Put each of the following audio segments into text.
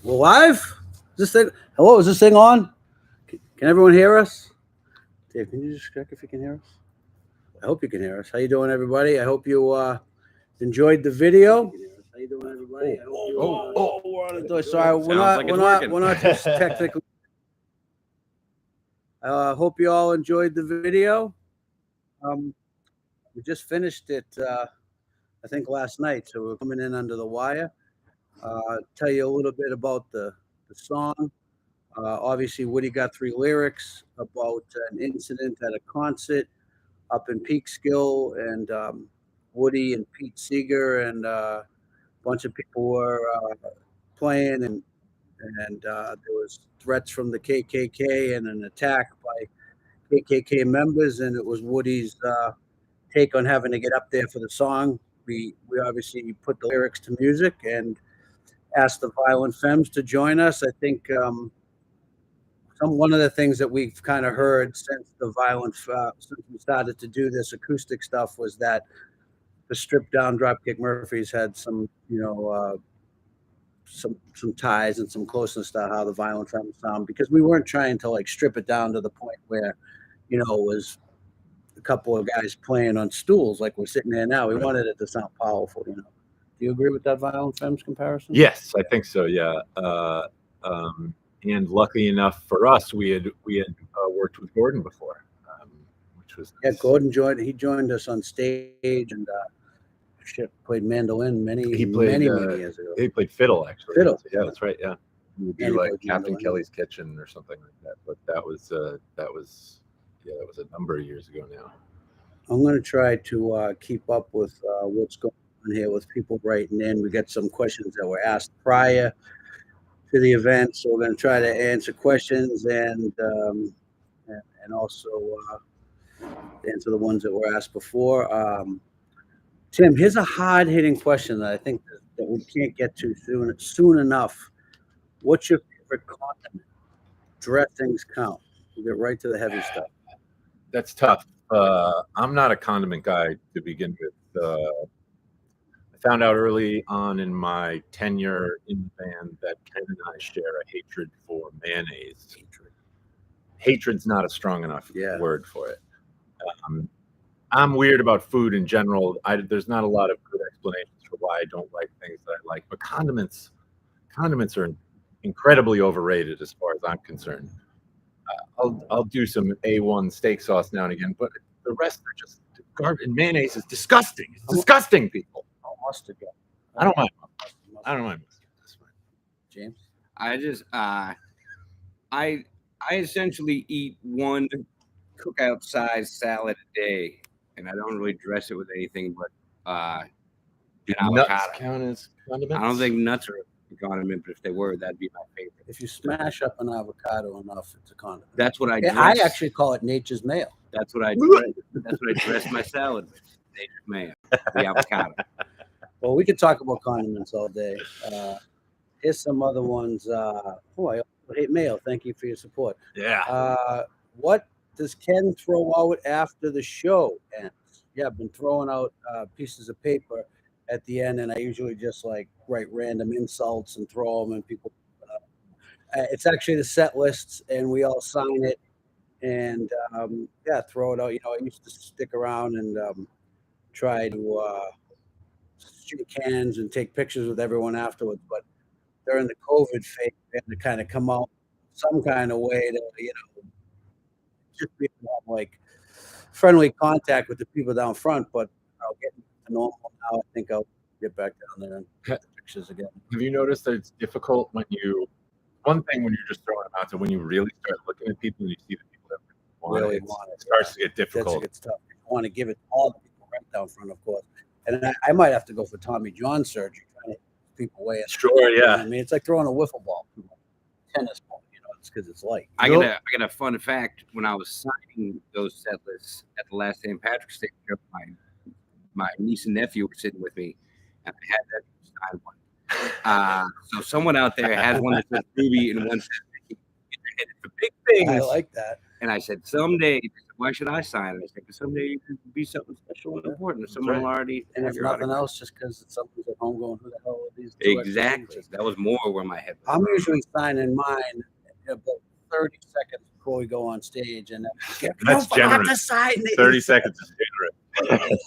We're live? Is this thing? Hello, is this thing on? Can everyone hear us? Dave, can you just check if you can hear us? I hope you can hear us. How you doing, everybody? I hope you enjoyed the video. How you doing, everybody? We're on it. Sorry, we're not just technically. Hope you all enjoyed the video. We just finished it, I think, last night, so we're coming in under the wire. Tell you a little bit about the song. Obviously, Woody got 3 lyrics about an incident at a concert up in Peekskill, and Woody and Pete Seeger and a bunch of people were playing, and there was threats from the KKK and an attack by KKK members, and it was Woody's take on having to get up there for the song. We obviously put the lyrics to music and asked the Violent Femmes to join us. I think one of the things that we've kind of heard since since we started to do this acoustic stuff was that the stripped down Dropkick Murphys had some, some ties and some closeness to how the Violent Femmes sound, because we weren't trying to like strip it down to the point where, it was a couple of guys playing on stools like we're sitting there now. We wanted it to sound powerful, Do you agree with that Violent Femmes comparison? Yes, I think so. Yeah. And lucky enough for us, we had worked with Gordon before, which was nice. Yeah. Gordon joined us on stage and played mandolin many years ago. He played fiddle, actually. Fiddle. Yeah, that's right. Yeah, we would do like Captain Kelly's Kitchen or something like that. But that was a number of years ago now. I'm going to try to keep up with what's going on here with people writing in. We got some questions that were asked prior to the event, so we're going to try to answer questions and also answer the ones that were asked before. Tim, here's a hard-hitting question that I think that we can't get to soon enough. What's your favorite condiment? Dressings count. We get right to the heavy stuff. That's tough. I'm not a condiment guy to begin with. I found out early on in my tenure in the band that Ken and I share a hatred for mayonnaise. Hatred's not a strong enough word for it. I'm weird about food in general. There's not a lot of good explanations for why I don't like things that I like, but condiments are incredibly overrated as far as I'm concerned. I'll do some A1 steak sauce now and again, but the rest are just garbage. And mayonnaise is disgusting. It's disgusting, people. Mustard. I don't mind. That's fine. James? I essentially eat one cookout-sized salad a day, and I don't really dress it with anything but an avocado. Nuts count as condiments? I don't think nuts are a condiment, but if they were, that'd be my favorite. If you smash up an avocado enough, it's a condiment. That's what I dress. I actually call it nature's mayo. That's what I dress. That's what I dress my salad with. Nature's mayo, the avocado. Well, we could talk about condiments all day. Here's some other ones. I hate mayo. Thank you for your support. Yeah. What does Ken throw out after the show ends? Yeah, I've been throwing out pieces of paper at the end, and I usually just like write random insults and throw them, and people. It's actually the set lists, and we all sign it, and throw it out. I used to stick around and try to shake hands and take pictures with everyone afterwards, but during the COVID phase, we had to kind of come out some kind of way to, just be like friendly contact with the people down front. But getting to normal now, I think I'll get back down there and take the pictures again. Have you noticed that it's difficult when you're just throwing them out, so when you really start looking at people and you see the people that really want it, it starts to get difficult. It's tough. You want to give it to all the people right down front, of course. And I might have to go for Tommy John surgery, trying to keep people away. Sure, yeah. I mean, it's like throwing a wiffle ball, tennis ball. It's because it's light. I got a fun fact. When I was signing those set lists at the last St. Patrick's Day, my niece and nephew were sitting with me, and I had that signed one. So someone out there has one that says Ruby and one says Mickey. Get and it's a big thing. I like that. And I said, someday, why should I sign it? I said, because someday you could be something special and important. Someone will already And have if your nothing autograph. else, just because somebody's at home going, who the hell are these two extra Exactly. signatures? That was more where my head was. I'm usually signing mine about 30 seconds before we go on stage, and That's generous. To sign these. 30 seconds is generous.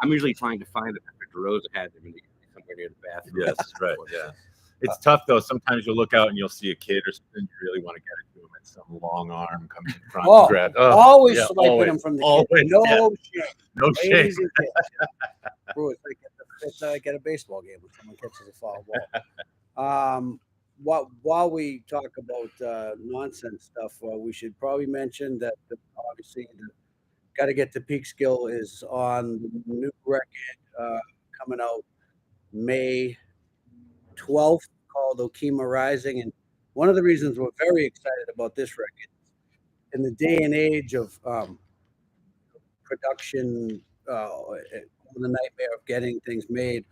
I'm usually trying to find them after DeRosa had them somewhere near the bathroom. Yes, right. Yeah. It's tough though. Sometimes you'll look out and you'll see a kid or something. You really want to get it to him, and some long arm comes in front and grabs. Always swiping them from the kid. No shame. No shame. Ladies and kids. Bro, it's like at a baseball game when someone catches a foul ball. While we talk about nonsense stuff, we should probably mention that obviously the Gotta Get to Peekskill is on the new record coming out May 12th, called Okima Rising. And one of the reasons we're very excited about this record, in the day and age of production, the nightmare of getting things made,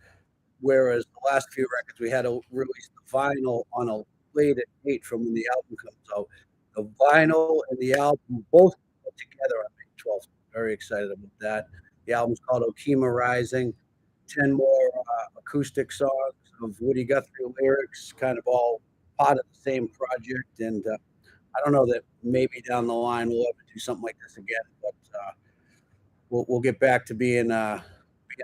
whereas the last few records we had to release the vinyl on a later date from when the album comes out. The vinyl and the album both put together on May 12th. Very excited about that. The album's called Okima Rising. 10 more acoustic songs of Woody Guthrie lyrics, kind of all part of the same project. And I don't know that maybe down the line we'll ever do something like this again, but we'll get back to being a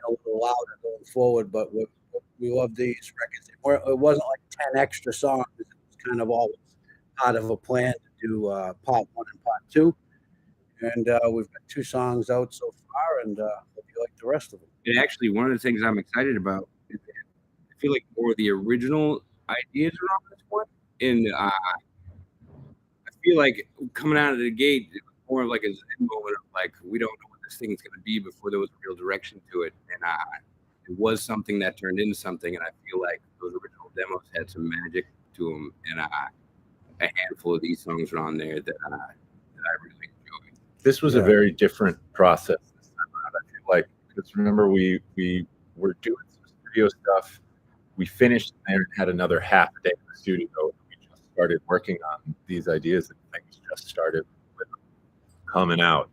little louder going forward. But we love these records. It wasn't like 10 extra songs. It was kind of always part of a plan to do part 1 and part 2. And we've got 2 songs out so far, and hope you like the rest of them. And actually, one of the things I'm excited about is that I feel like more of the original ideas are on this one. And I feel like coming out of the gate, it was more of like a zen moment of like, we don't know what this thing's going to be before there was a real direction to it. And it was something that turned into something. And I feel like those original demos had some magic to them. And a handful of these songs are on there that I really enjoy. This was a very different process this time around. I feel like, because remember, we were doing some studio stuff. We finished there and had another half a day in the studio. We just started working on these ideas, and things just started coming out.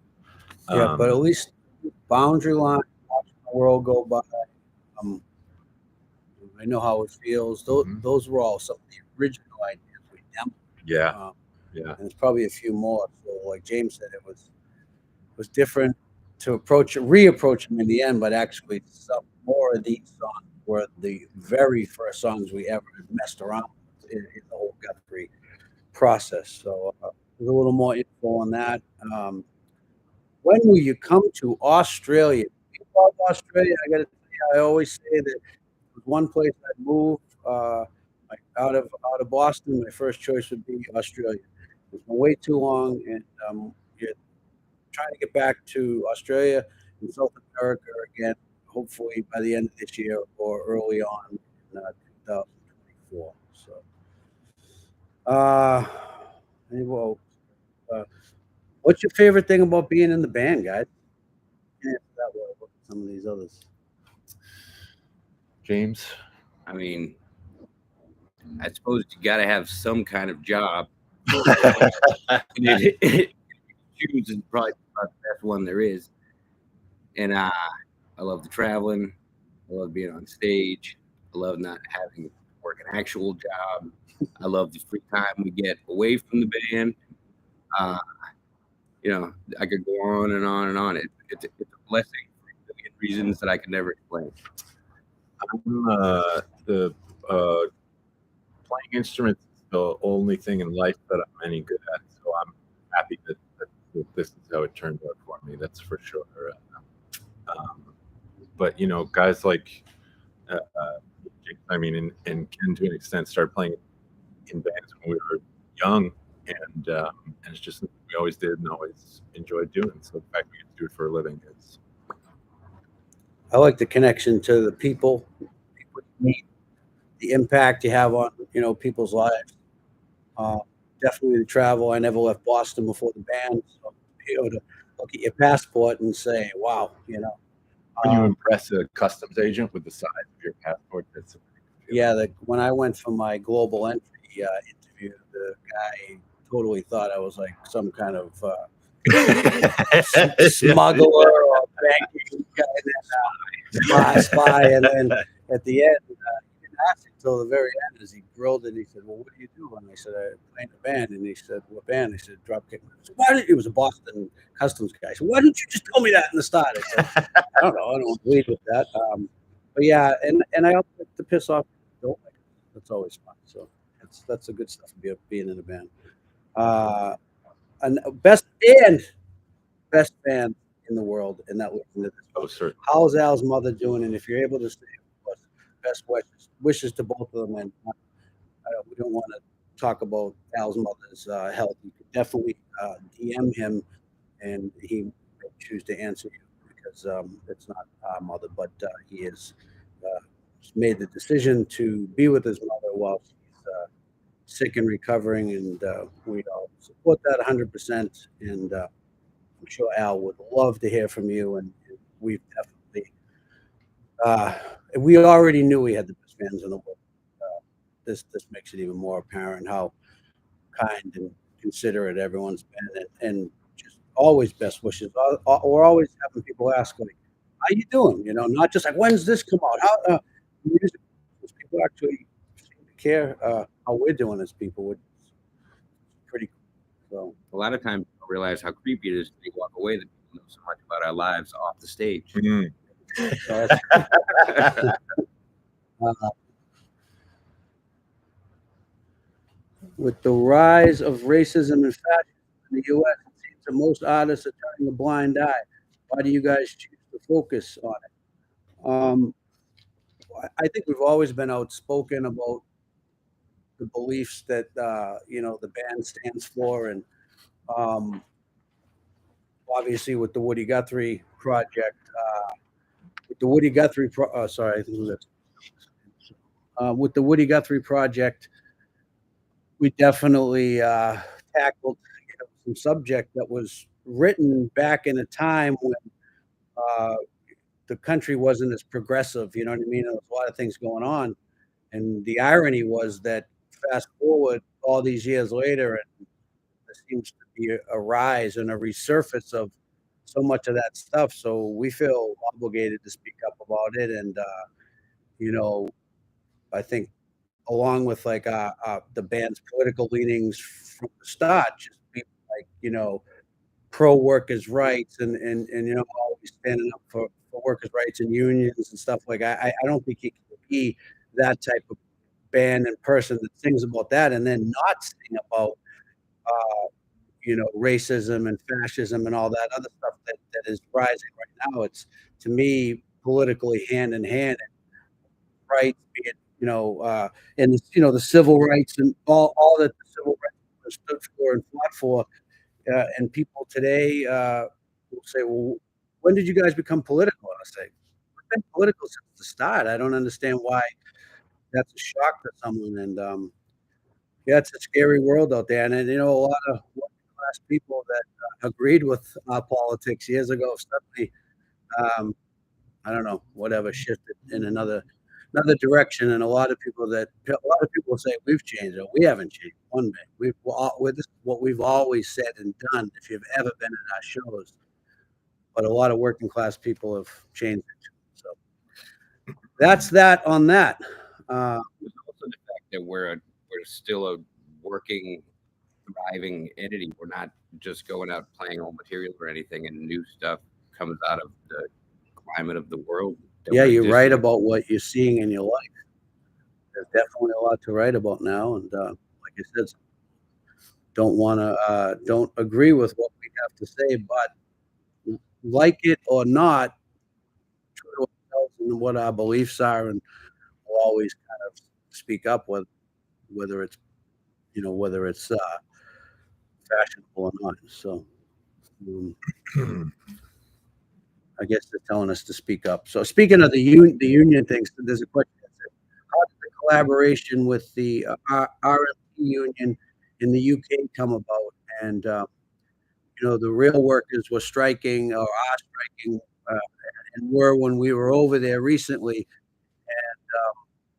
Yeah, but at least Boundary Line, Watching the World Go By. I Know How It Feels. Those were all some of the original ideas we demoed. Yeah, yeah. And there's probably a few more. So, like James said, it was different to reapproach them in the end, but actually some more of these songs were the very first songs we ever messed around with in the whole Guthrie process. So there's a little more info on that. When will you come to Australia? About Australia, I got to tell you, I always say that it was one place I'd move like out of Boston. My first choice would be Australia. It's been way too long, and you're trying to get back to Australia and South America again, hopefully by the end of this year or early on in 2024. So, what's your favorite thing about being in the band, guys? Yeah, that way, look at some of these others. James? I mean, I suppose you got to have some kind of job. Choose is probably about the best one there is. And I love the traveling. I love being on stage. I love not having to work an actual job. I love the free time we get away from the band. You know, I could go on and on and on. It's a blessing for a million reasons that I could never explain. The playing instruments is the only thing in life that I'm any good at. So I'm happy that this is how it turned out for me. That's for sure. But you know, guys like I mean, and Ken to an extent started playing in bands when we were young, and it's just something we always did and always enjoyed doing. So the fact we get to do it for a living is. I like the connection to the people you meet, the impact you have on people's lives. Definitely the travel. I never left Boston before the band, so be able to look at your passport and say, "Wow," When you impress a customs agent with the size of your passport, that's yeah. When I went for my global entry interview, the guy totally thought I was like some kind of smuggler or banking guy, spy. And then at the end, he didn't ask until the very end as he grilled it. And he said, "Well, what do you do?" And I said, "I play in a band." And he said, "What band?" He said, "Dropkick." So why did, it was a Boston customs guy. So why didn't you just tell me that in the start? I said, "I don't know. I don't believe with that." But yeah, and I also like to piss off. Don't like it. That's always fun. So that's the good stuff of being in a band. And best band in the world, and that was this. Oh, sir. How's Al's mother doing? And if you're able to stay, best wishes to both of them. And we don't want to talk about Al's mother's health. You could definitely DM him, and he may choose to answer you because it's not our mother, but he has made the decision to be with his mother while she's sick and recovering, and we all support that 100%. And I'm sure Al would love to hear from you, and we've definitely we already knew we had the best fans in the world. This makes it even more apparent how kind and considerate everyone's been, and just always best wishes. We're always having people ask like, "How you doing?" You know, not just like, "When's this come out?" How music, people actually seem to care how we're doing as people. It's pretty cool. So A lot of times we don't realize how creepy it is when you walk away that people know so much about our lives off the stage. With the rise of racism and fascism in the U.S., it seems that most artists are turning a blind eye. Why do you guys choose to focus on it? I think we've always been outspoken about the beliefs that the band stands for, and obviously with the Woody Guthrie project, with the Woody Guthrie with the Woody Guthrie project, we definitely tackled some subject that was written back in a time when the country wasn't as progressive. You know what I mean? There was a lot of things going on, and the irony was that fast forward all these years later, and there seems to be a rise and a resurface of so much of that stuff. So we feel obligated to speak up about it, and I think along with like the band's political leanings from the start, just people like pro workers' rights and always standing up for workers' rights and unions and stuff like I don't think he can be that type of band and person that sings about that and then not sing about racism and fascism and all that other stuff that is rising right now. It's to me politically hand in hand, rights, be it and the civil rights and all that the civil rights stood for and fought for. And people today will say, "Well, when did you guys become political?" And I say, "We've been political since the start." I don't understand why that's a shock to someone. And yeah, it's a scary world out there. And a lot of working class people that agreed with politics years ago suddenly, I don't know, whatever shifted in another direction. And a lot of people say we've changed. We haven't changed one bit. This is what we've always said and done. If you've ever been in our shows, but a lot of working class people have changed it. So that's that on that. There's also the fact that we're still a working, thriving entity. We're not just going out playing old material or anything, and new stuff comes out of the climate of the world. Yeah, you're right about what you're seeing in your life. There's definitely a lot to write about now, and like I said, don't agree with what we have to say, but like it or not, true to ourselves and what our beliefs are, and we'll always kind of speak up whether it's fashionable or not. So I guess they're telling us to speak up. So speaking of the union things, there's a question that said, how did the collaboration with the RMP union in the UK come about? And the rail workers were striking or are striking, and were when we were over there recently. And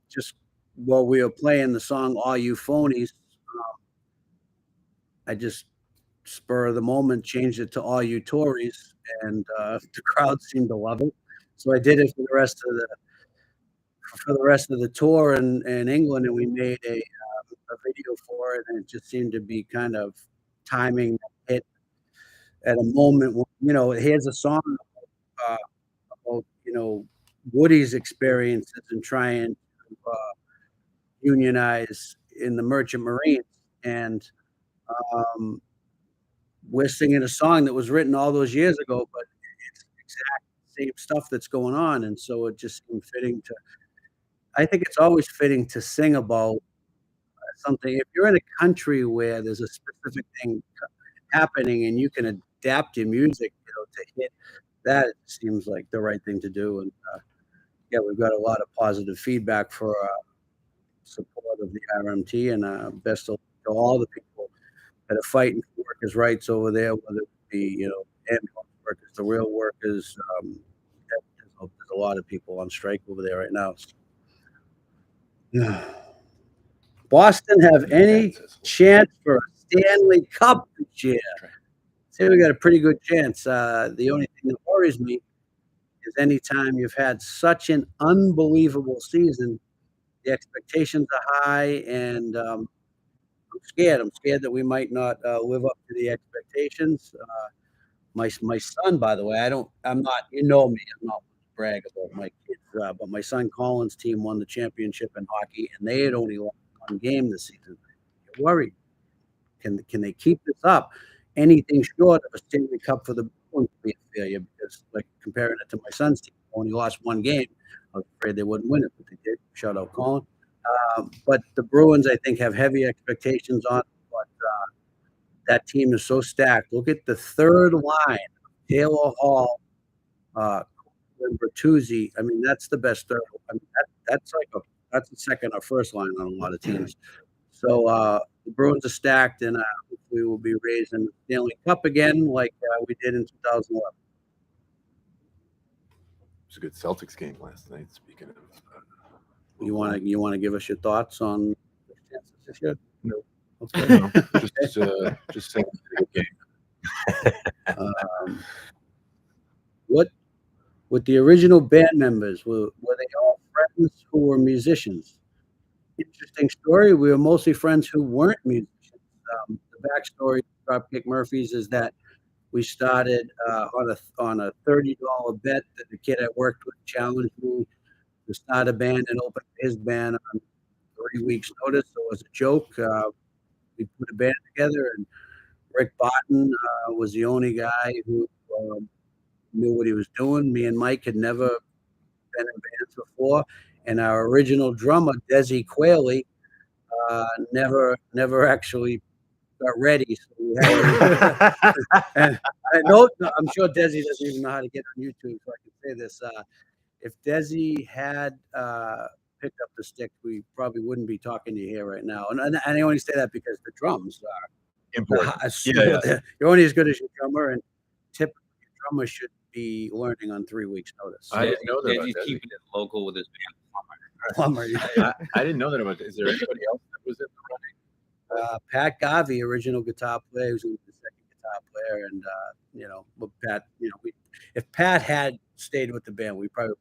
just while we were playing the song "All You Phonies," I just spur of the moment changed it to All You Tories, and the crowd seemed to love it. So I did it for the rest of the tour in England, and we made a video for it, and it just seemed to be kind of timing it at a moment when, here's a song uh, about, Woody's experiences and trying to unionize in the Merchant Marines. And um, we're singing a song that was written all those years ago, but it's the exact same stuff that's going on. And so it just seemed fitting I think it's always fitting to sing about something. If you're in a country where there's a specific thing happening and you can adapt your music, to hit that, it seems like the right thing to do. And yeah, we've got a lot of positive feedback for support of the RMT, and best of luck to all the people that are fighting for workers' rights over there, whether it be, ambulance workers, the rail workers. There's a lot of people on strike over there right now. Boston have any chance for a Stanley Cup this year? Say we got a pretty good chance. The only thing that worries me is anytime you've had such an unbelievable season, the expectations are high, and I'm scared. I'm scared that we might not live up to the expectations. My son, by the way, I'm not, me, I'm not to brag about my kids, but my son Colin's team won the championship in hockey, and they had only lost one game this season. You're worried. Can they keep this up? Anything short of a Stanley Cup for the Bruins would be a failure, because, like, comparing it to my son's team, only lost one game. I was afraid they wouldn't win it, but they did. Shout out Colin. But the Bruins, I think, have heavy expectations on them, but that team is so stacked. Look at the third line: Taylor Hall, and Bertuzzi. I mean, that's the best third. I mean, that's the second or first line on a lot of teams. So the Bruins are stacked, and hopefully we'll be raising the Stanley Cup again, like we did in 2011. It was a good Celtics game last night. Speaking of, You want to give us your thoughts on the chances this year? No. Okay. No, just saying it's a good game. What with the original band members, were they all friends who were musicians? Interesting story. We were mostly friends who weren't musicians. The backstory of Dropkick Murphys is that we started on a $30 bet that the kid I worked with challenged me to start a band and open his band on 3 weeks' notice. So it was a joke. We put a band together, and Rick Barton was the only guy who knew what he was doing. Me and Mike had never been in bands before, and our original drummer, Desi Quayle, never actually got ready. So we had and I'm sure Desi doesn't even know how to get on YouTube, so I can say this. If Desi had picked up the stick, we probably wouldn't be talking to you here right now. And I only say that because the drums are Important. You're only as good as your drummer, and typically your drummer should be learning on 3 weeks' notice. I didn't know that. He's keeping it local with his band. Plumber. I didn't know that about. Is there anybody else that was in the running? Pat Garvey, original guitar player, who's the second guitar player, and but Pat, if Pat had stayed with the band, we probably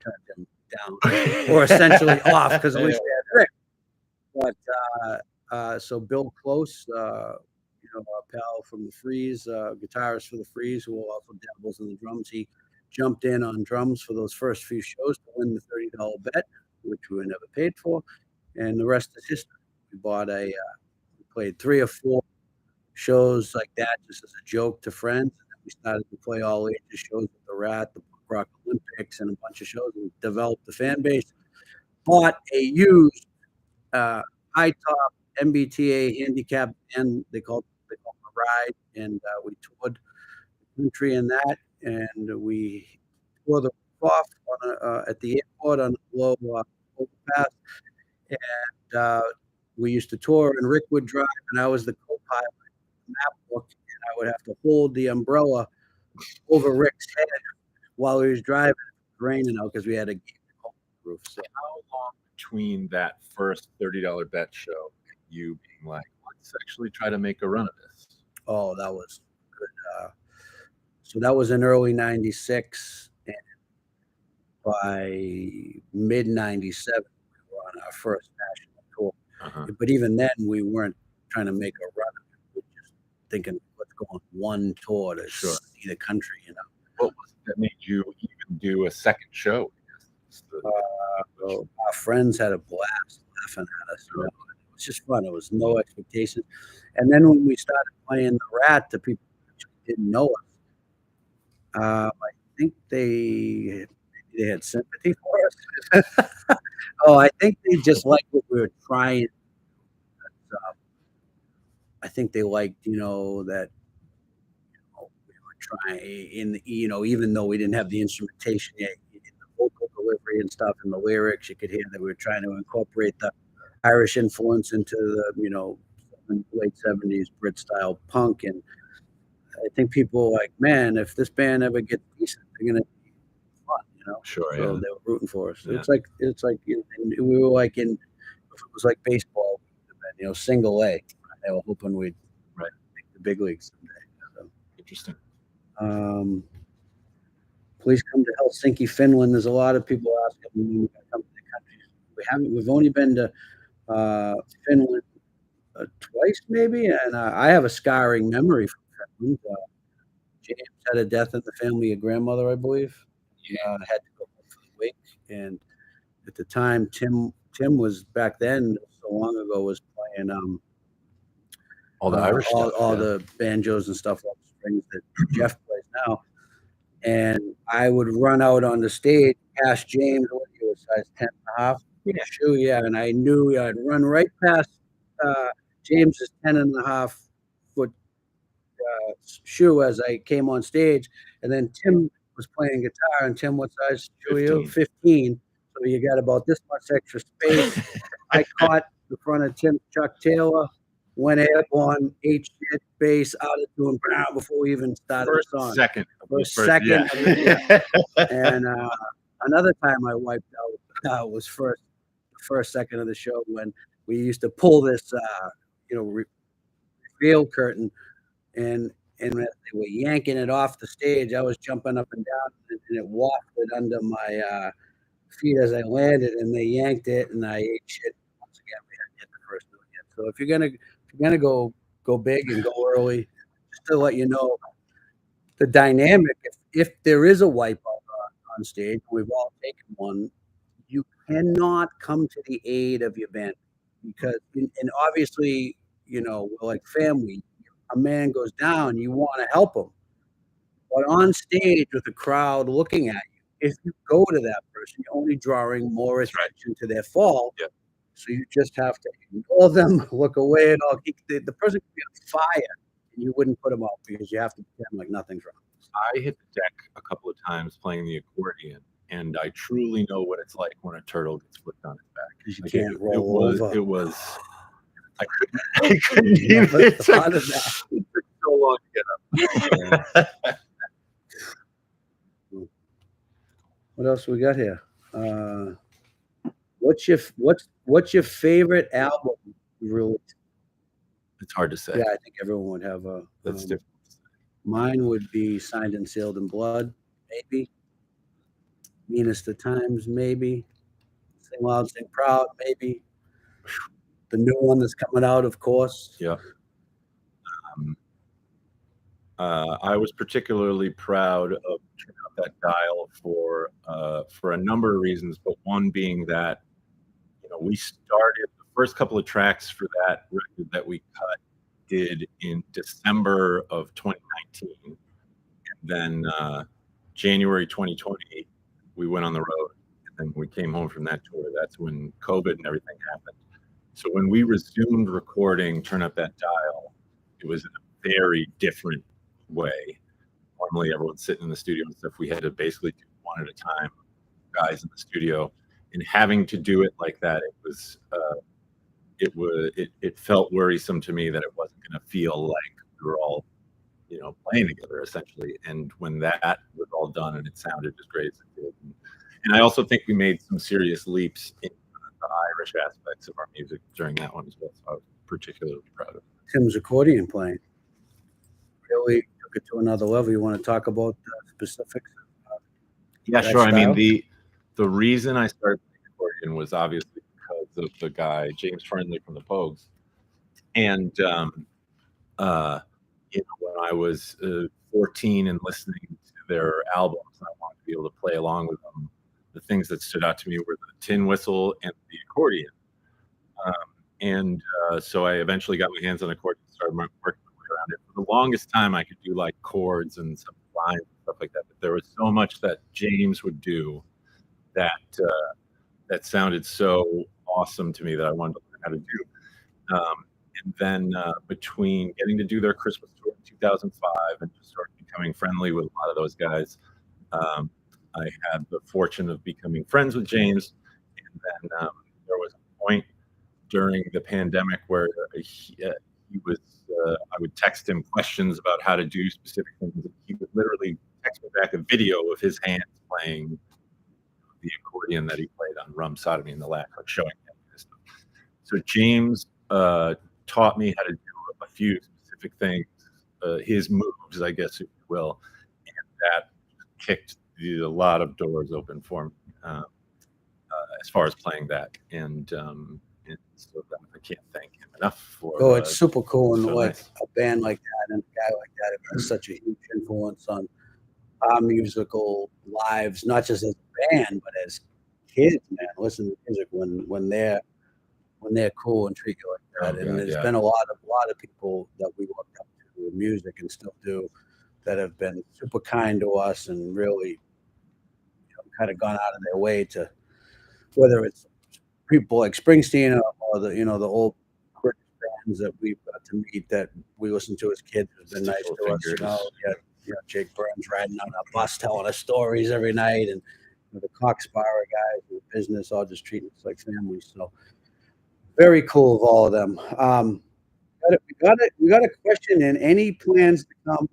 turned him down or essentially off, because at least they had Rick. But so Bill Close, a pal from the Freeze, guitarist for the Freeze, who also dabbles in the drums, he jumped in on drums for those first few shows to win the $30 bet, which we were never paid for, and the rest is history. We played 3 or 4 shows like that just as a joke to friends, and then we started to play all ages shows with the Rat, the Rock Olympics, and a bunch of shows, and developed the fan base. Bought a used high top MBTA handicap, and they called it a ride, and we toured the country in that, and we tore the roof off at the airport on a low overpass, and we used to tour, and Rick would drive, and I was the co-pilot of the map book, and I would have to hold the umbrella over Rick's head while he was driving. It was raining out because we had a roof. So how long between that first $30 bet show you being like, let's actually try to make a run of this? Oh, that was good. So that was in early '96, and by mid '97, we were on our first national tour. But even then, we weren't trying to make a run of it. We were just thinking, let's go on one tour to see the country, you know. What was it that made you even do a second show? Well, our friends had a blast laughing at us. You know? It was just fun. It was no expectations. And then when we started playing the Rat, the people who didn't know us, I think they had sympathy for us. Oh, I think they just liked what we were trying. I think they liked, you know, that we were trying even though we didn't have the instrumentation yet, the vocal delivery and stuff and the lyrics, you could hear that we were trying to incorporate the Irish influence into the, late '70s Brit style punk. And I think people were like, man, if this band ever gets decent, they're gonna be fun, you know. Sure, So they were rooting for us. Yeah. It's like we were like if it was like baseball, single A. They were hoping we'd make the big leagues someday. So. Interesting. Please come to Helsinki, Finland. There's a lot of people asking when we're gonna come to the country. We've only been to Finland twice, maybe, and I have a scarring memory from Finland. James had a death in the family, a grandmother, I believe. Had to go home for the wake, and at the time, Tim was back then, so long ago, was playing all the Irish stuff, all the banjos and stuff, all the strings that Jeff plays now. And I would run out on the stage, past James, what he was, size 10.5 shoe, and I knew I'd run right past James's 10.5 foot shoe as I came on stage, and then Tim was playing guitar. And Tim, what size shoe are you? 15. So you got about this much extra space. I caught the front of Tim's Chuck Taylor, went airborne, ate shit, bass, out of tune before we even started the song. First second. And another time I wiped out was the first second of the show, when we used to pull this, reveal curtain, and they were yanking it off the stage. I was jumping up and down, and it wafted under my feet as I landed, and they yanked it, and I ate shit. Once again, we hadn't hit the first note yet. So if you're gonna go big and go early, just to let you know the dynamic. If there is a wipeout on stage, we've all taken one. You cannot come to the aid of your band, because, and obviously, we're like family. A man goes down, you want to help him, but on stage with the crowd looking at you, if you go to that person, you're only drawing more attention to their fall. Yep. So you just have to ignore them, look away, and all. The person could be on fire, and you wouldn't put him out, because you have to pretend like nothing's wrong. I hit the deck a couple of times playing the accordion, and I truly know what it's like when a turtle gets flipped on its back. Because you can't roll over. It was. I couldn't even. It took so long to get up. What else we got here? What's your favorite album release? It's hard to say. Yeah, I think everyone would have a. That's different. Mine would be Signed and Sealed in Blood, maybe. Meanest of Times, maybe. Sing Loud, Sing Proud, maybe. The new one that's coming out, of course. Yeah. I was particularly proud of Turn Up That Dial for a number of reasons, but one being that, we started the first couple of tracks for that record that we cut did in December of 2019, and then January 2020 we went on the road, and then we came home from that tour. That's when COVID and everything happened. So when we resumed recording Turn Up That Dial, it was in a very different way. Normally everyone's sitting in the studio and stuff. We had to basically do one at a time, guys in the studio, and having to do it like that, it felt worrisome to me that it wasn't going to feel like we were all, playing together essentially. And when that was all done and it sounded as great as it did, and I also think we made some serious leaps in the Irish aspects of our music during that one as well. So I was particularly proud of. Tim's accordion playing really took it to another level. You want to talk about the specifics? Yeah, that sure. I mean, style? the reason I started playing accordion was obviously because of the guy James Friendly from the Pogues, and you know, when I was 14 and listening to their albums, I wanted to be able to play along with them. The things that stood out to me were the tin whistle and the accordion. So I eventually got my hands on accordion and started working my way around it. For the longest time, I could do like chords and some lines and stuff like that. But there was so much that James would do that that sounded so awesome to me that I wanted to learn how to do. And then between getting to do their Christmas tour in 2005 and just sort of becoming friendly with a lot of those guys, I had the fortune of becoming friends with James. And then there was a point during the pandemic where he was, I would text him questions about how to do specific things. He would literally text me back a video of his hands playing the accordion that he played on Rum Sodomy and the Lack, like showing him this stuff. So James taught me how to do a few specific things, his moves, I guess, if you will, and that kicked a lot of doors open for me as far as playing that. And so I can't thank him enough for. Oh, it's super cool, and so like nice. a band like that and a guy like that has such a huge influence on our musical lives, not just as a band, but as kids. Man, listen to music when they're cool and treat you like that. Oh, And God, there's yeah. been a lot of people that we looked up to in music and still do that have been super kind to us and really, kind of gone out of their way to, whether it's people like Springsteen or the the old British bands that we've got to meet that we listened to as kids have been nice Sticky to us. Fingers. Jake Burns riding on a bus telling us stories every night, and the Coxbara guys in the business all just treating us like family. So very cool of all of them. We got a question in. Any plans to come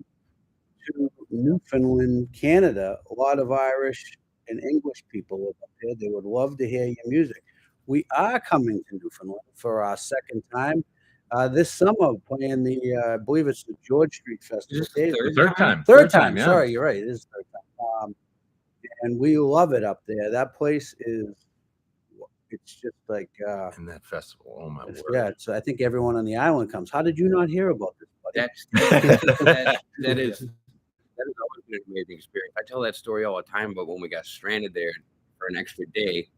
to Newfoundland, Canada? A lot of Irish and English people live up here. They would love to hear your music. We are coming to Newfoundland for our second time this summer, playing I believe it's the George Street Festival. Is this the Third time. Third time. Yeah. Sorry, you're right. It is third time. And we love it up there. That place it's just like In that festival. Oh my word. yeah. So I think everyone on the island comes. How did you not hear about this, buddy? That is always been an amazing experience. I tell that story all the time about when we got stranded there for an extra day,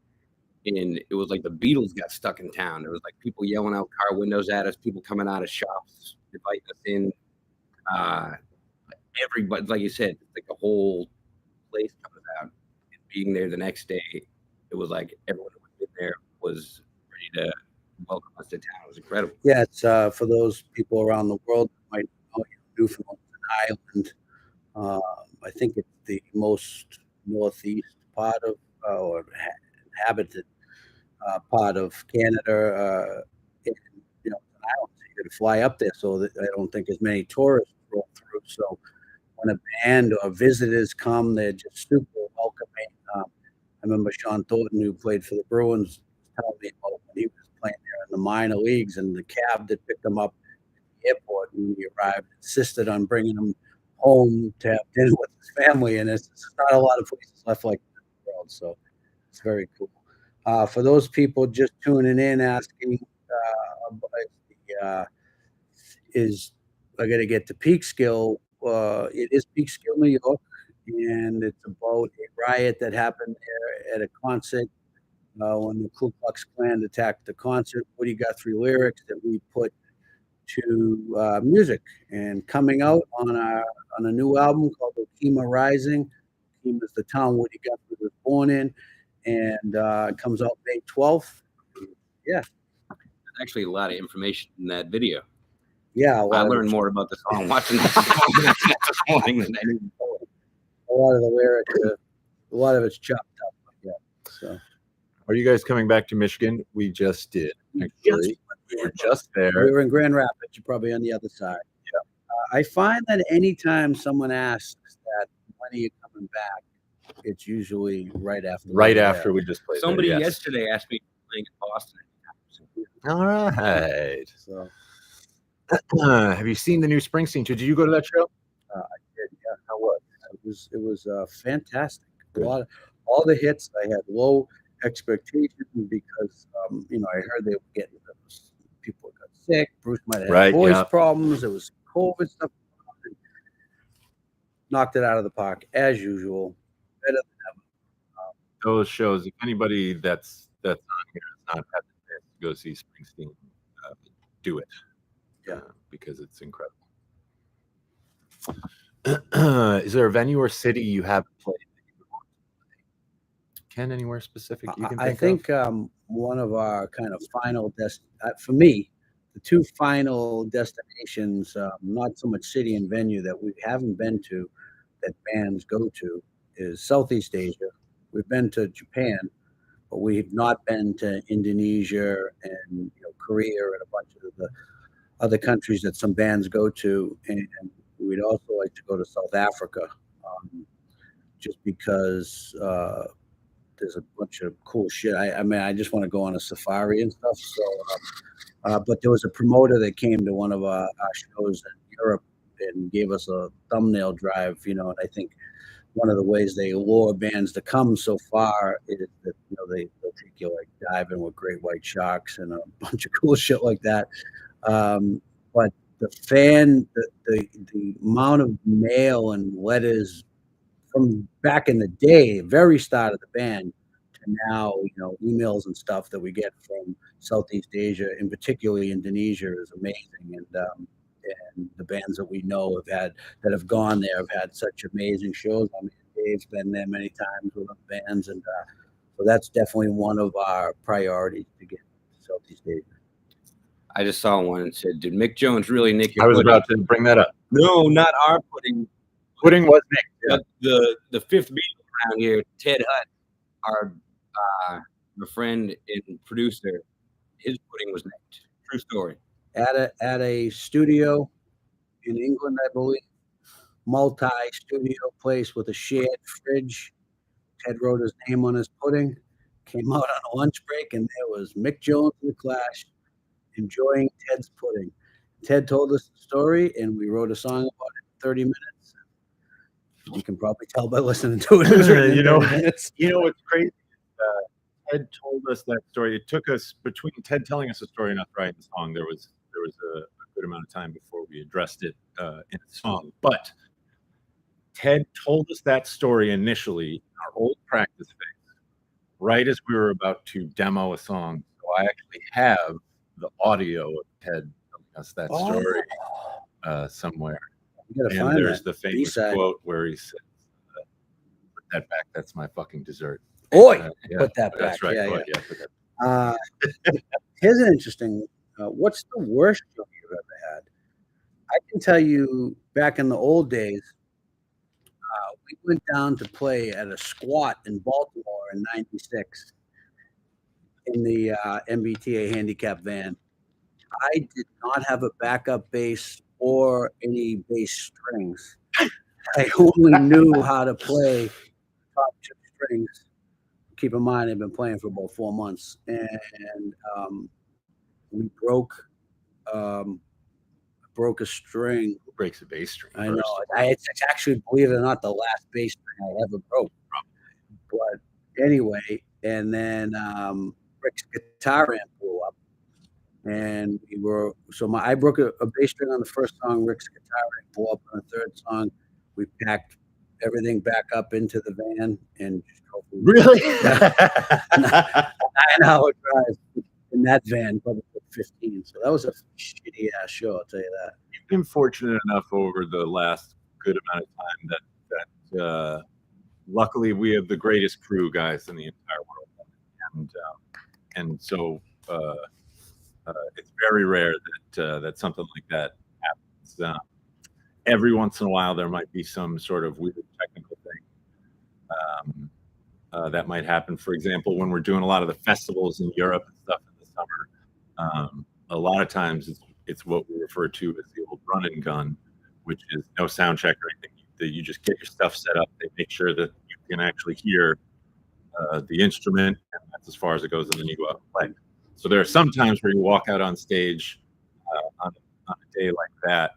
and it was like the Beatles got stuck in town. There was like people yelling out car windows at us, people coming out of shops, inviting us in. Everybody, like you said, like the whole place comes out. And being there the next day, it was like everyone who was in there was ready to welcome us to town. It was incredible. Yeah, it's for those people around the world that might know Newfoundland's an island. I think it's the most northeast part of or inhabited part of Canada. And, it's an island, so you got to fly up there. So that I don't think as many tourists roll through. So when a band or visitors come, they're just super welcoming. I remember Sean Thornton, who played for the Bruins, telling me about when he was playing there in the minor leagues, and the cab that picked him up at the airport when he arrived insisted on bringing him home to have dinner with his family. And it's not a lot of places left like that in the world, so it's very cool. For those people just tuning in, asking, is I got to get to Peekskill. It is Peekskill, New York, and it's about a riot that happened there at a concert when the Ku Klux Klan attacked the concert. Woody Guthrie lyrics that we put to music, and coming out on a new album called Okima Rising. Okima is the town Woody Guthrie was born in, and it comes out May 12th. Yeah. There's actually a lot of information in that video. Yeah, I learned more about the song watching this morning than I knew before. A lot of the lyrics, a lot of it's chopped up. Yeah. So, Are you guys coming back to Michigan? We just did. Actually, we're just there. we were in Grand Rapids. You're probably on the other side. Yeah. I find that anytime someone asks that, when are you coming back, it's usually right after. Right after we just played. Somebody there, yes. yesterday asked me if playing in Boston. All right. So Have you seen the new Springsteen tour? Did you go to that show? I did, yeah. How was it was fantastic. A Good. lot of all the hits. I had low expectations because I heard they were getting people got sick. Bruce might have had Right, voice yeah. problems. There was COVID stuff. Knocked it out of the park as usual. Better Those shows, if anybody that's on here has not had the chance to go see Springsteen, do it. Yeah. Because it's incredible. Is there a venue or city you haven't played that you would want to play? Ken, anywhere specific you can I think think one of our kind of final for me, the two final destinations, not so much city and venue that we haven't been to, that bands go to, is Southeast Asia. We've been to Japan, but we've not been to Indonesia and Korea and a bunch of the other countries that some bands go to, and we'd also like to go to South Africa, just because there's a bunch of cool shit. I mean, I just want to go on a safari and stuff. So, but there was a promoter that came to one of our shows in Europe and gave us a thumbnail drive, and I think one of the ways they lure bands to come so far is that they'll take you like diving with great white sharks and a bunch of cool shit like that. But the amount of mail and letters from back in the day, very start of the band, to now, emails and stuff that we get from Southeast Asia, and particularly Indonesia, is amazing. And the bands that we know that have gone there have had such amazing shows. I mean, Dave's been there many times with other bands, and so that's definitely one of our priorities to get to Southeast Asia. I just saw one and said, "Did Mick Jones really nick your I was pudding?" about to bring that up. No, not our pudding. Pudding was nicked. Yeah. But the fifth Beatle around here, Ted Hutt, our friend and producer, his pudding was nicked. True story. At a studio in England, I believe, multi-studio place with a shared fridge. Ted wrote his name on his pudding, came out on a lunch break, and there was Mick Jones and the Clash enjoying Ted's pudding. Ted told us the story, and we wrote a song about it in 30 minutes. You can probably tell by listening to it. It was written in 30 minutes. You know what's crazy? Ted told us that story. It took us, between Ted telling us a story and us writing the song, there was a good amount of time before we addressed it in the song. But Ted told us that story initially in our old practice phase, right as we were about to demo a song. So I actually have the audio of Ted telling us that story somewhere. And there's the famous quote where he says, "Put that back. That's my fucking dessert." Oi, put that back. That's right. Yeah. Here's an interesting. What's the worst show you've ever had? I can tell you, back in the old days, we went down to play at a squat in Baltimore in '96 in the MBTA handicap van. I did not have a backup bass or any bass strings. I only knew how to play top two strings. Keep in mind, I've been playing for about 4 months, and we broke a string. Who breaks a bass string? I know. It's actually, believe it or not, the last bass string I ever broke. But anyway, and then Rick's guitar amp blew up, and I broke a bass string on the first song. Rick's guitar amp blew up on the third song. We packed everything back up into the van and just drove. Really? 9-hour drive in that van, probably 15. So that was a shitty ass show, I'll tell you that. You've been fortunate enough over the last good amount of time that luckily we have the greatest crew guys in the entire world, and so it's very rare that something like that happens. Every once in a while, there might be some sort of weird technical thing that might happen. For example, when we're doing a lot of the festivals in Europe and stuff in the summer, a lot of times it's what we refer to as the old run and gun, which is no sound check or anything. You just get your stuff set up. They make sure that you can actually hear the instrument, and that's as far as it goes, and then you go out and play. So there are some times where you walk out on stage on a day like that,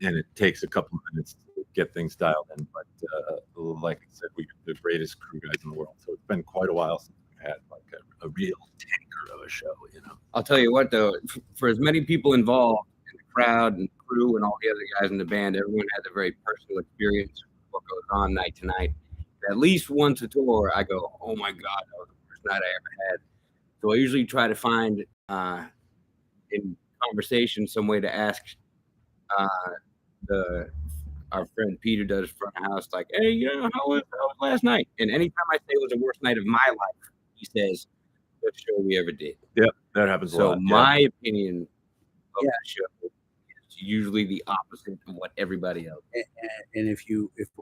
and it takes a couple of minutes to get things dialed in. But like I said, we have the greatest crew guys in the world. So it's been quite a while since we've had like a real tanker of a show, you know. I'll tell you what, though, for as many people involved in the crowd and crew and all the other guys in the band, everyone has a very personal experience with what goes on night to night. At least once a tour, I go, oh my God, that was the worst night I ever had. So I usually try to find in conversation some way to ask our friend Peter does front of house, like, hey, you know, how was last night? And anytime I say it was the worst night of my life, he says, best show we ever did. Yep, that happens a lot. So my opinion of the show is usually the opposite of what everybody else. And if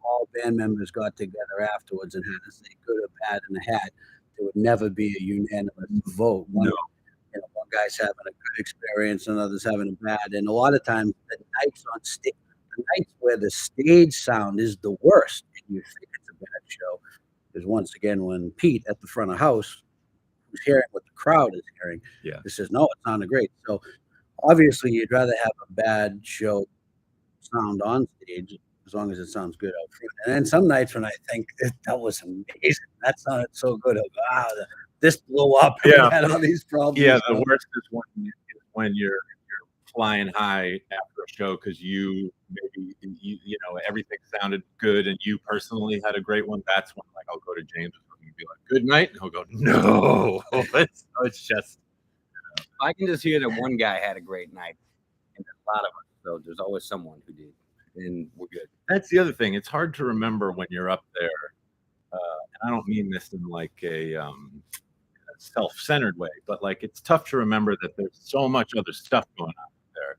all band members got together afterwards and had to say good or bad in the hat, there would never be a unanimous vote. One guy's having a good experience, and others having a bad. And a lot of times, the nights on stage, the nights where the stage sound is the worst, and you think it's a bad show, is once again when Pete at the front of house, who's hearing what the crowd is hearing, he says, "No, it sounded great." So obviously, you'd rather have a bad show sound on stage as long as it sounds good out front. And then some nights when I think that was amazing, that sounded so good. Wow, this blew up. And we had all these problems. Yeah, the worst is when you're flying high after a show because you know everything sounded good and you personally had a great one. That's when like I'll go to James and be like, "Good night," and he'll go, "No." It's just I can just hear that one guy had a great night, and a lot of us. So there's always someone who did, and we're good. That's the other thing. It's hard to remember when you're up there, and I don't mean this in like a self-centered way, but like it's tough to remember that there's so much other stuff going on there,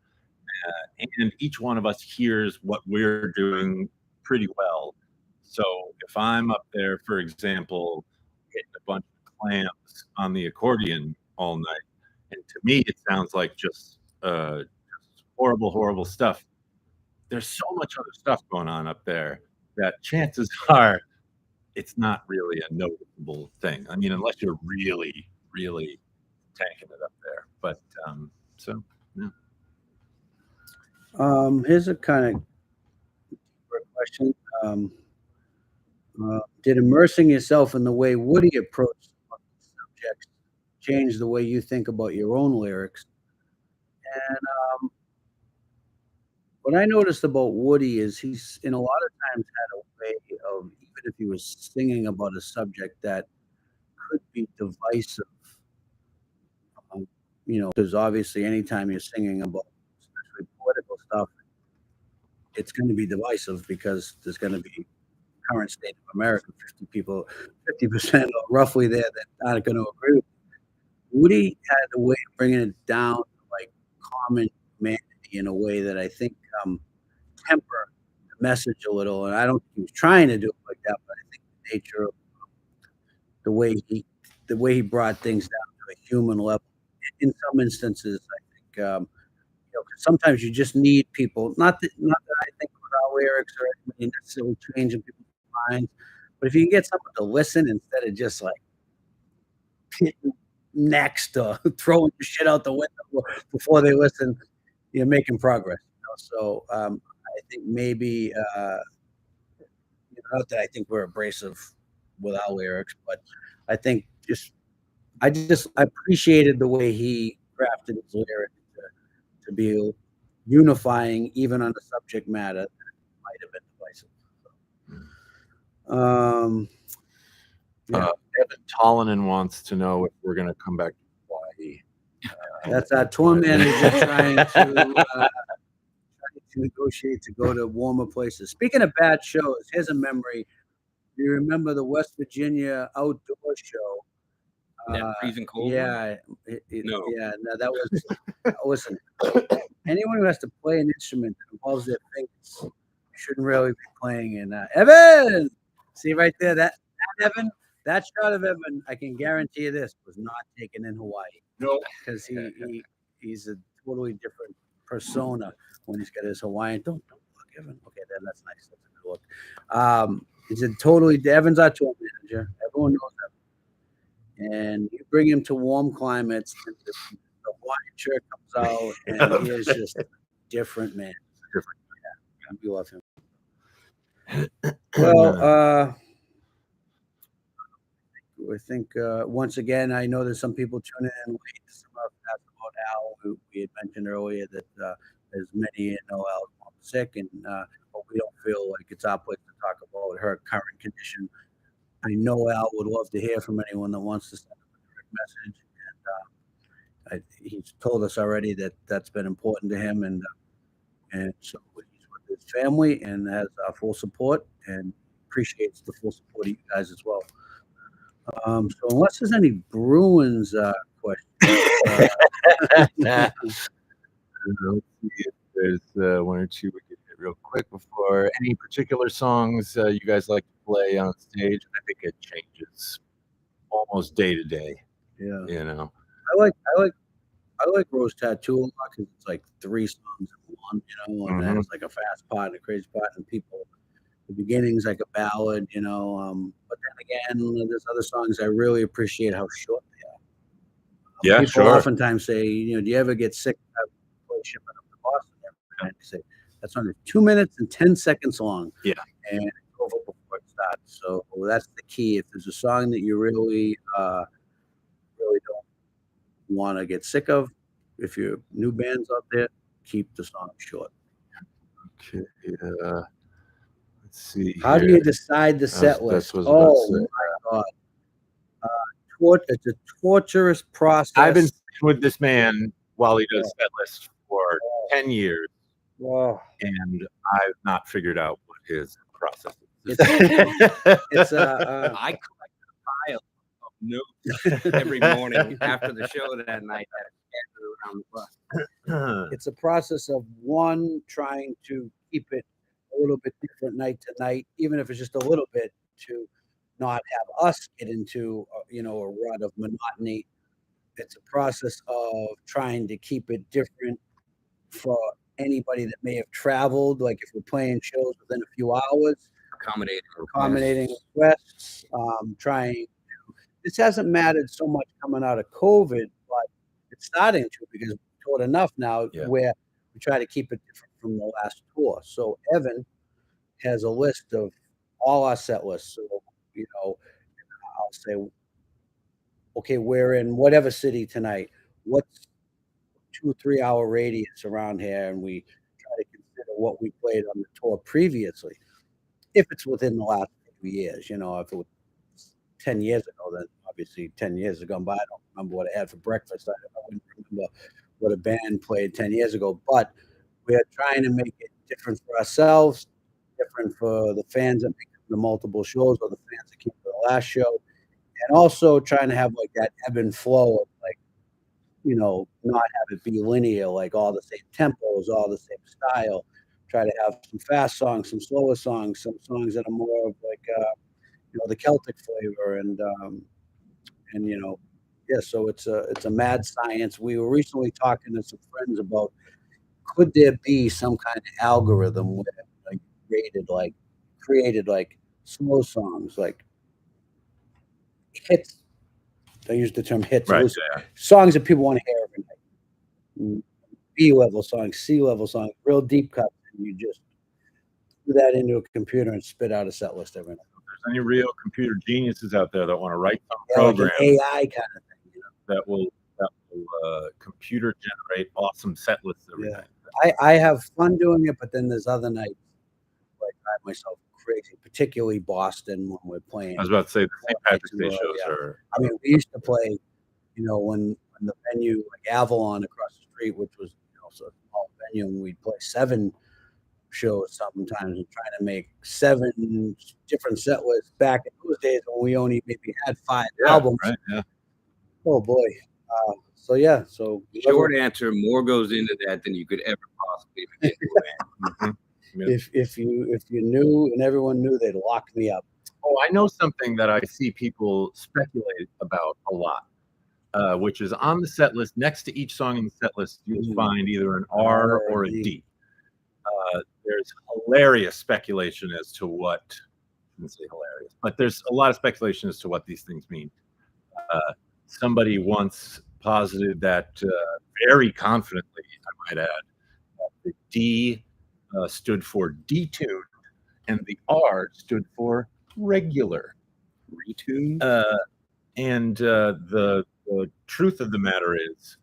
and each one of us hears what we're doing pretty well. So if I'm up there, for example, hitting a bunch of clams on the accordion all night, and to me it sounds like just horrible stuff. There's so much other stuff going on up there that chances are it's not really a noticeable thing. I mean, unless you're really tanking it up there. But so yeah. Here's a kind of question. Did immersing yourself in the way Woody approached subjects change the way you think about your own lyrics? And what I noticed about Woody is he's in a lot of times had a way of, even if he was singing about a subject that could be divisive, you know, because obviously anytime you're singing about especially political stuff, it's going to be divisive because there's going to be current state of America, 50% or roughly there that aren't going to agree with you. Woody had a way of bringing it down to like common humanity in a way that I think temper the message a little. And I don't think he was trying to do it like that, but I think the nature of the way he brought things down to a human level. In some instances, I think you know, sometimes you just need people. Not that I think with our lyrics or anything necessarily changing people's minds, but if you can get someone to listen instead of just like hitting next or throwing your shit out the window before they listen, you're making progress. You know? So I think maybe not that I think we're abrasive with our lyrics, but I think I appreciated the way he crafted his lyrics to be unifying, even on the subject matter that might have been divisive. Evan Tollinen wants to know if we're going to come back to Hawaii. That's our tour manager trying to negotiate to go to warmer places. Speaking of bad shows, here's a memory. Do you remember the West Virginia outdoor show? That freezing cold yeah, No. Yeah, no, that was listen. Anyone who has to play an instrument that involves their fingers shouldn't really be playing in Evan. See right there, that Evan, that shot of Evan, I can guarantee you this was not taken in Hawaii. No, because he's a totally different persona when he's got his Hawaiian. Don't look, Evan. Okay, that's nice. That's a good look. He's a totally Evan's our tour manager. Everyone knows and you bring him to warm climates, and the Hawaiian shirt comes out, and he is just a different man. Different. Yeah, we love him. Well, I think once again, I know there's some people tuning in late. Some of us asked about Al, who we had mentioned earlier that there's many Noel sick, and but we don't feel like it's our place to talk about her current condition. I know Al would love to hear from anyone that wants to send him a direct message, and he's told us already that that's been important to him, and so he's with his family and has our full support and appreciates the full support of you guys as well. So unless there's any Bruins questions, let's see if there's one or two we can hit real quick before. Any particular songs you guys like to play on stage? I think it changes almost day to day. yeah, You know, I like Rose Tattoo a lot because it's like 3 songs in one, and then it's like a fast part and a crazy part, and people. The beginning's like a ballad, but then again, there's other songs I really appreciate how short they are. Yeah, People sure. oftentimes say, do you ever get sick of shipping up to Boston every night? I say, that's only 2 minutes and 10 seconds long. Yeah. And it's over before it starts. So that's the key. If there's a song that you really don't want to get sick of, if you're new bands out there, keep the song short. Okay. Let's see. How do you decide the set list? Oh my God. It's a torturous process. I've been with this man while he does set list for 10 years, and I've not figured out what his process is. I collect a pile of notes every morning after the show that night. Around the bus. It's a process of trying to keep it a little bit different night to night, even if it's just a little bit, to not have us get into a rut of monotony. It's a process of trying to keep it different for anybody that may have traveled, like if we're playing shows within a few hours, accommodating requests, this hasn't mattered so much coming out of COVID, but it's starting to, because we've toured enough now where we try to keep it different from the last tour. So Evan has a list of all our set lists. So, I'll say, okay, we're in whatever city tonight. What's 2-3 hour radius around here? And we try to consider what we played on the tour previously. If it's within the last few years, if it was 10 years ago, then obviously 10 years have gone by. I don't remember what I had for breakfast. I wouldn't remember what a band played 10 years ago, but we are trying to make it different for ourselves, different for the fans that make the multiple shows, or the fans that came to the last show, and also trying to have like that ebb and flow of not have it be linear, like all the same tempos, all the same style. Try to have some fast songs, some slower songs, some songs that are more of like the Celtic flavor, and so it's a mad science. We were recently talking to some friends about, could there be some kind of algorithm where created slow songs, like hits. I use the term hits. Right, songs that people want to hear every night. B-level songs, C-level songs, real deep cuts, and you just do that into a computer and spit out a set list every night. If there's any real computer geniuses out there that want to write some program, like an AI kind of thing, that will computer generate awesome set lists every night. I have fun doing it, but then there's other nights like I drive myself crazy, particularly Boston when we're playing. I was about to say the St. Patrick's Day shows are. I mean, we used to play, when the venue like Avalon across the street, which was a small venue, and we'd play 7 shows sometimes, and trying to make 7 different set lists back in those days when we only maybe had 5 albums. Right, yeah. Oh boy. So short answer, more goes into that than you could ever possibly begin to. If you knew and everyone knew, they'd lock me up. Oh, I know something that I see people speculate about a lot, which is on the set list. Next to each song in the set list, you'll find either an R or a D. There's hilarious speculation as to what, I shouldn't say hilarious, but there's a lot of speculation as to what these things mean. Somebody once posited that very confidently, I might add, that the D stood for detuned and the R stood for regular. Retune. And the truth of the matter is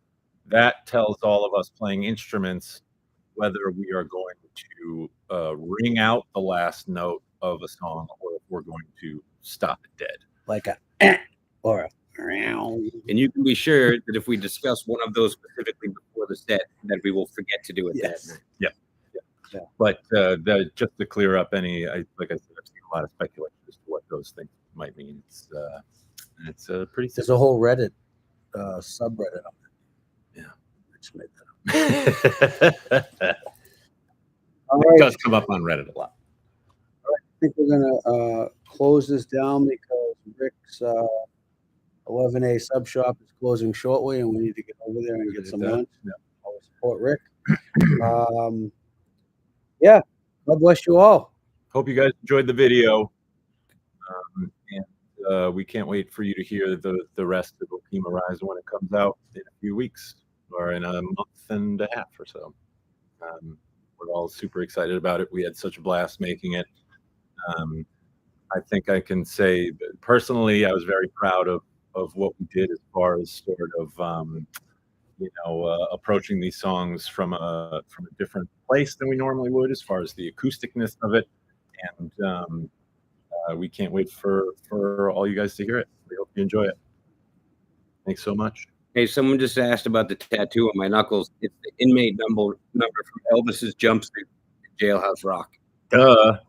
that tells all of us playing instruments whether we are going to ring out the last note of a song or if we're going to stop it dead. Like a or a And you can be sure that if we discuss one of those specifically before the set, that we will forget to do it that night. Yeah. Yeah. But just to clear up any, like I said, I've seen a lot of speculation as to what those things might mean. It's pretty There's simple. a whole Reddit subreddit on it. Yeah. I just made that up. All It right. does come up on Reddit a lot. I think we're gonna close this down because Rick's 11A sub shop is closing shortly, and we need to get over there and get some lunch. Yeah. I'll support Rick. Yeah, God bless you all. Hope you guys enjoyed the video. And we can't wait for you to hear the rest of Okima Rising when it comes out in a few weeks or in a month and a half or so. We're all super excited about it. We had such a blast making it. I think I can say that personally, I was very proud of what we did as far as sort of approaching these songs from a different place than we normally would, as far as the acousticness of it. And we can't wait for all you guys to hear it. We hope you enjoy it. Thanks so much. Hey, someone just asked about the tattoo on my knuckles. It's the inmate number from Elvis's Jumpsuit, Jailhouse Rock. Duh.